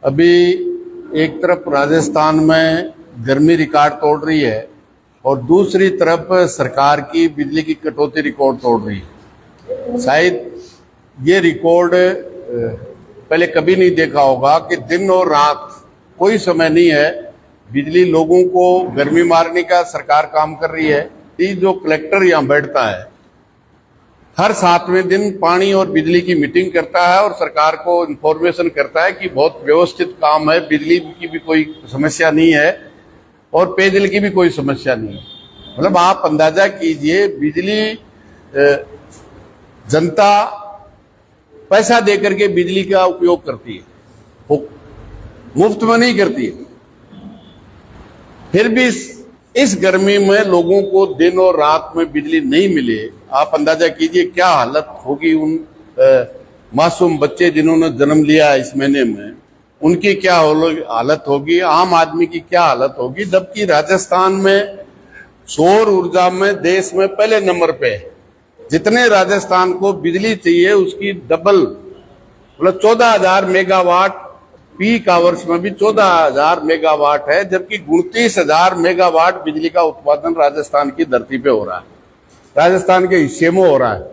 अभी एक तरफ राजस्थान में गर्मी रिकॉर्ड तोड़ रही है और दूसरी तरफ सरकार की बिजली की कटौती रिकॉर्ड तोड़ रही है। शायद ये रिकॉर्ड पहले कभी नहीं देखा होगा कि दिन और रात कोई समय नहीं है, बिजली लोगों को गर्मी मारने का सरकार काम कर रही है। ये जो कलेक्टर यहाँ बैठता है हर 7वें दिन पानी और बिजली की मीटिंग करता है और सरकार को इन्फॉर्मेशन करता है कि बहुत व्यवस्थित काम है, बिजली की भी कोई समस्या नहीं है और पेयजल की भी कोई समस्या नहीं है। मतलब आप अंदाजा कीजिए, बिजली जनता पैसा देकर के बिजली का उपयोग करती है, वो मुफ्त में नहीं करती है। फिर भी इस गर्मी में लोगों को दिन और रात में बिजली नहीं मिले, आप अंदाजा कीजिए क्या हालत होगी उन मासूम बच्चे जिन्होंने जन्म लिया इस महीने में, उनकी क्या हालत होगी, आम आदमी की क्या हालत होगी। जबकि राजस्थान में सौर ऊर्जा में देश में पहले नंबर पे है। जितने राजस्थान को बिजली चाहिए उसकी डबल, मतलब 14,000 मेगावाट, पीक आवर्स में भी 14,000 मेगावाट है, जबकि 29,000 मेगावाट बिजली का उत्पादन राजस्थान की धरती पे हो रहा है, राजस्थान के हिस्से में हो रहा है।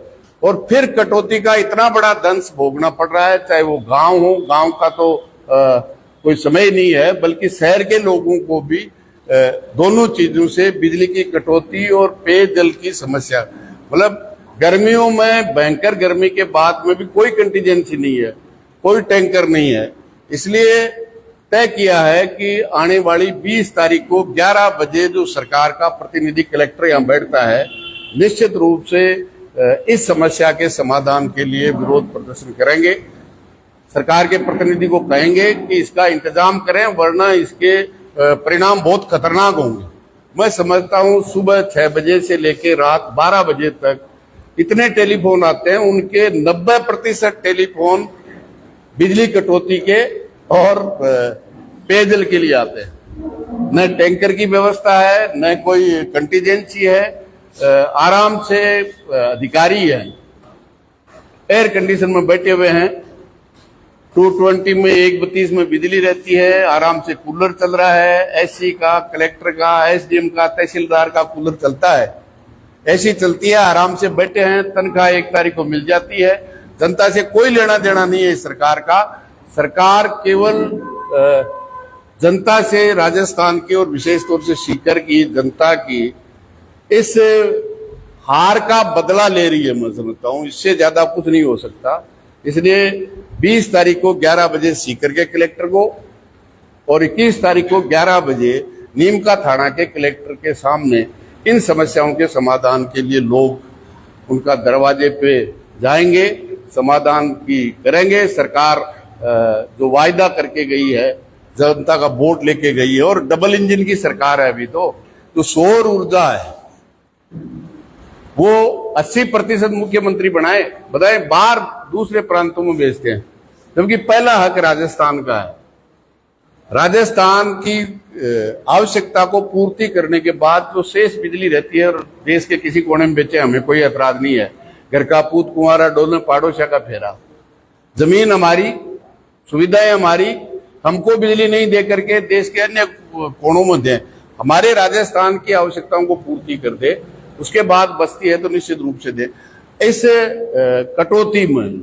और फिर कटौती का इतना बड़ा दंश भोगना पड़ रहा है, चाहे वो गांव हो, गांव का तो कोई समय ही नहीं है, बल्कि शहर के लोगों को भी दोनों चीजों से बिजली की कटौती और पेयजल की समस्या। मतलब गर्मियों में भयंकर गर्मी के बाद में भी कोई कंटीजेंसी नहीं है, कोई टैंकर नहीं है। इसलिए तय किया है कि आने वाली 20 तारीख को 11 बजे जो सरकार का प्रतिनिधि कलेक्टर यहाँ बैठता है, निश्चित रूप से इस समस्या के समाधान के लिए विरोध प्रदर्शन करेंगे। सरकार के प्रतिनिधि को कहेंगे कि इसका इंतजाम करें, वरना इसके परिणाम बहुत खतरनाक होंगे। मैं समझता हूं सुबह 6 बजे से लेकर रात 12 बजे तक इतने टेलीफोन आते हैं, उनके 90% टेलीफोन बिजली कटौती के और पेयजल के लिए आते हैं। न टैंकर की व्यवस्था है, न कोई कंटीजेंसी है, आराम से अधिकारी है, एयर कंडीशन में बैठे हुए हैं, 220 में 132 में बिजली रहती है, आराम से कूलर चल रहा है, एससी का, कलेक्टर का, एसडीएम का, तहसीलदार का कूलर चलता है, ऐसी चलती है, आराम से बैठे हैं, तनख्वाह 1 तारीख को मिल जाती है। जनता से कोई लेना देना नहीं है इस सरकार का। सरकार केवल जनता से, राजस्थान की और विशेष तौर से सीकर की जनता की इस हार का बदला ले रही है। मैं समझता हूं इससे ज्यादा कुछ नहीं हो सकता। इसलिए 20 तारीख को 11 बजे सीकर के कलेक्टर को और 21 तारीख को 11 बजे नीमका थाना के कलेक्टर के सामने इन समस्याओं के समाधान के लिए लोग उनका दरवाजे पे जाएंगे, समाधान की करेंगे। सरकार जो वायदा करके गई है, जनता का वोट लेके गई है, और डबल इंजन की सरकार है। अभी तो जो सौर ऊर्जा है वो 80% मुख्यमंत्री बताए बाहर दूसरे प्रांतों में भेजते हैं, जबकि पहला हक राजस्थान का है। राजस्थान की आवश्यकता को पूर्ति करने के बाद जो शेष बिजली रहती है और देश के किसी कोने में बेचे, हमें कोई ऐतराज नहीं है। घर का पूत कुंवारा डोले पाड़ोसिया का फेरा। जमीन हमारी, सुविधाएं हमारी, हमको बिजली नहीं दे करके देश के अन्य कोनों में दें, हमारे राजस्थान की आवश्यकताओं को पूर्ति कर दे, उसके बाद बस्ती है तो निश्चित रूप से दे। इस कटौती में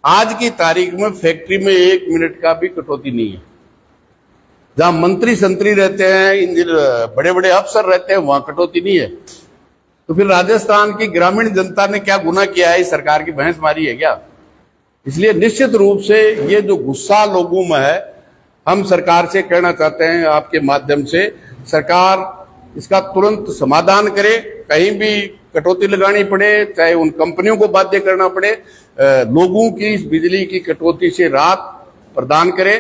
आज की तारीख में फैक्ट्री में 1 मिनट का भी कटौती नहीं है। जहां मंत्री संतरी रहते हैं, बड़े बड़े अफसर रहते हैं, वहां कटौती नहीं है। तो फिर राजस्थान की ग्रामीण जनता ने क्या गुनाह किया है? इस सरकार की भैंस मारी है क्या? इसलिए निश्चित रूप से ये जो गुस्सा लोगों में है, हम सरकार से कहना चाहते हैं आपके माध्यम से, सरकार इसका तुरंत समाधान करे। कहीं भी कटौती लगानी पड़े, चाहे उन कंपनियों को बाध्य करना पड़े, लोगों की इस बिजली की कटौती से राहत प्रदान करे।